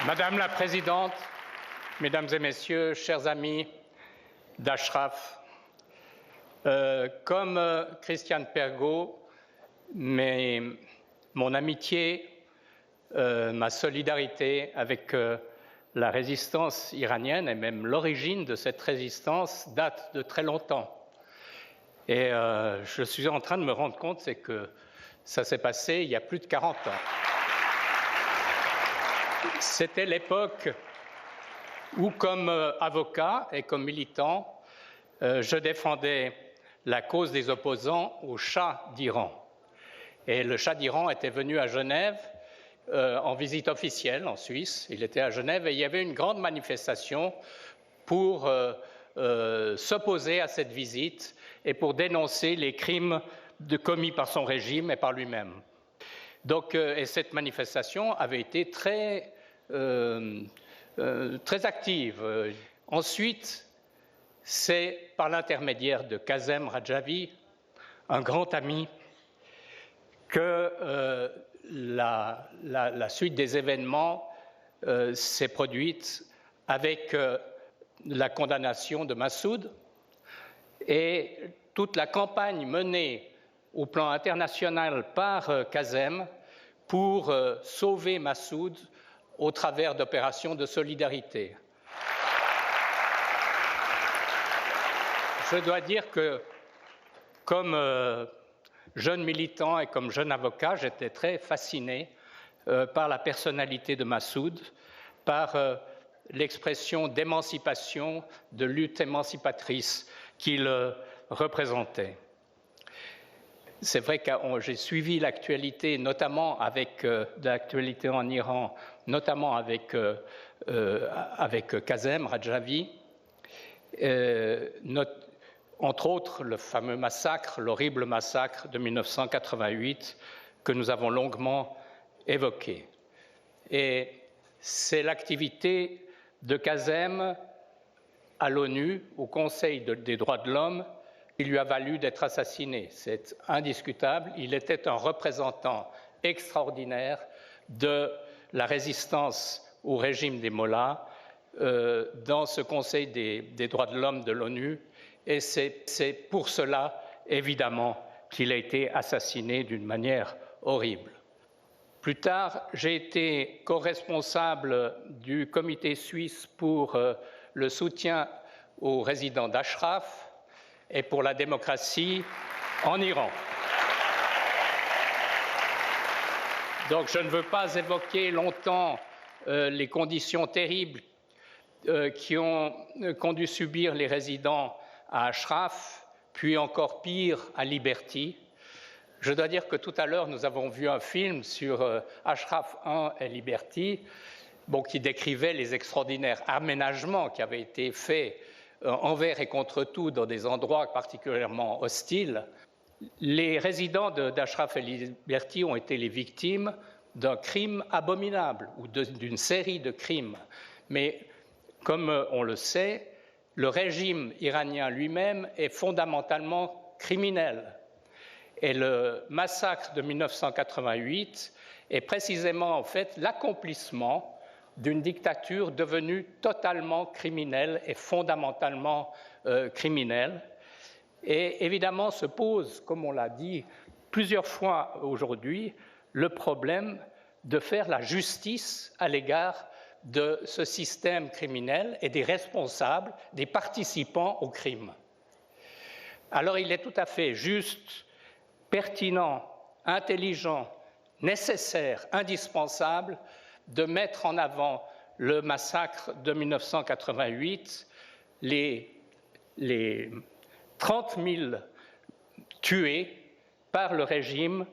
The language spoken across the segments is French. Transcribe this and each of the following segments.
Madame la Présidente, Mesdames et Messieurs, chers amis d'Ashraf, comme Christiane Pergaud, mon amitié, ma solidarité avec la résistance iranienne et même l'origine de cette résistance date de très longtemps. Et je suis en train de me rendre compte, c'est que ça s'est passé il y a plus de 40 ans. C'était l'époque où, comme avocat et comme militant, je défendais la cause des opposants au Shah d'Iran. Et le Shah d'Iran était venu à Genève en visite officielle en Suisse. Il était à Genève et il y avait une grande manifestation pour s'opposer à cette visite et pour dénoncer les crimes commis par son régime et par lui-même. Donc, et cette manifestation avait été très active. Ensuite, c'est par l'intermédiaire de Kazem Radjavi, un grand ami, que la suite des événements s'est produite avec la condamnation de Massoud et toute la campagne menée au plan international par Kazem pour sauver Massoud au travers d'opérations de solidarité. Je dois dire que, comme jeune militant et comme jeune avocat, j'étais très fasciné par la personnalité de Massoud, par l'expression d'émancipation, de lutte émancipatrice qu'il représentait. C'est vrai que j'ai suivi l'actualité, notamment avec l'actualité en Iran, notamment avec Kazem Radjavi, entre autres le fameux massacre, l'horrible massacre de 1988 que nous avons longuement évoqué. Et c'est l'activité de Kazem à l'ONU, au Conseil des droits de l'homme, qui lui a valu d'être assassiné. C'est indiscutable. Il était un représentant extraordinaire de la résistance au régime des mollahs dans ce Conseil des droits de l'homme de l'ONU. Et c'est pour cela, évidemment, qu'il a été assassiné d'une manière horrible. Plus tard, j'ai été co-responsable du comité suisse pour le soutien aux résidents d'Ashraf et pour la démocratie en Iran. Donc je ne veux pas évoquer longtemps les conditions terribles qu'ont dû subir les résidents à Ashraf, puis encore pire à Liberty. Je dois dire que tout à l'heure, nous avons vu un film sur Ashraf 1 et Liberty, qui décrivait les extraordinaires aménagements qui avaient été faits envers et contre tout dans des endroits particulièrement hostiles. Les résidents d'Ashraf et Liberty ont été les victimes d'un crime abominable ou d'une série de crimes. Mais comme on le sait, le régime iranien lui-même est fondamentalement criminel. Et le massacre de 1988 est précisément en fait l'accomplissement d'une dictature devenue totalement criminelle et fondamentalement criminelle. Et évidemment se pose, comme on l'a dit plusieurs fois aujourd'hui, le problème de faire la justice à l'égard de ce système criminel et des responsables, des participants au crime. Alors il est tout à fait juste, pertinent, intelligent, nécessaire, indispensable de mettre en avant le massacre de 1988, les 30 000 tués par le régime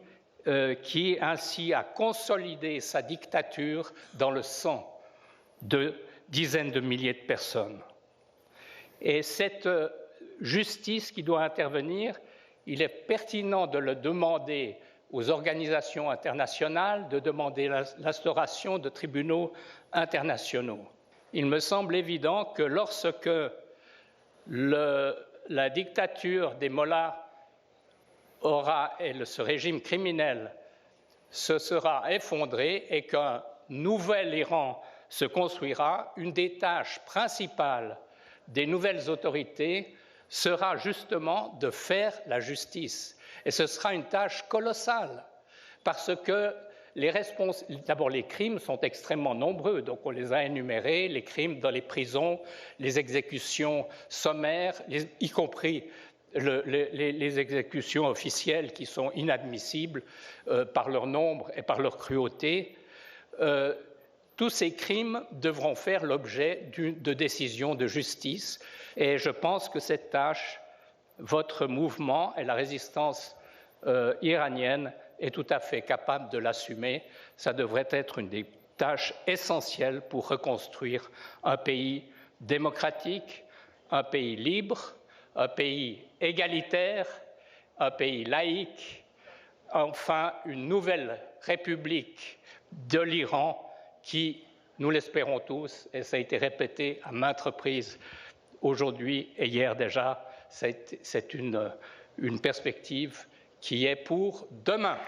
qui ainsi a consolidé sa dictature dans le sang de dizaines de milliers de personnes. Et cette justice qui doit intervenir, il est pertinent de le demander aux organisations internationales, de demander l'instauration de tribunaux internationaux. Il me semble évident que lorsque la dictature des mollahs et ce régime criminel se sera effondré et qu'un nouvel Iran se construira, une des tâches principales des nouvelles autorités sera justement de faire la justice. Et ce sera une tâche colossale, parce que d'abord, les crimes sont extrêmement nombreux, donc on les a énumérés, les crimes dans les prisons, les exécutions sommaires, y compris les exécutions officielles qui sont inadmissibles par leur nombre et par leur cruauté. Tous ces crimes devront faire l'objet de décisions de justice, et je pense que cette tâche, votre mouvement et la résistance iranienne est tout à fait capable de l'assumer. Ça devrait être une des tâches essentielles pour reconstruire un pays démocratique, un pays libre, un pays égalitaire, un pays laïque, enfin une nouvelle république de l'Iran qui, nous l'espérons tous, et ça a été répété à maintes reprises aujourd'hui et hier déjà, c'est une perspective qui est pour demain.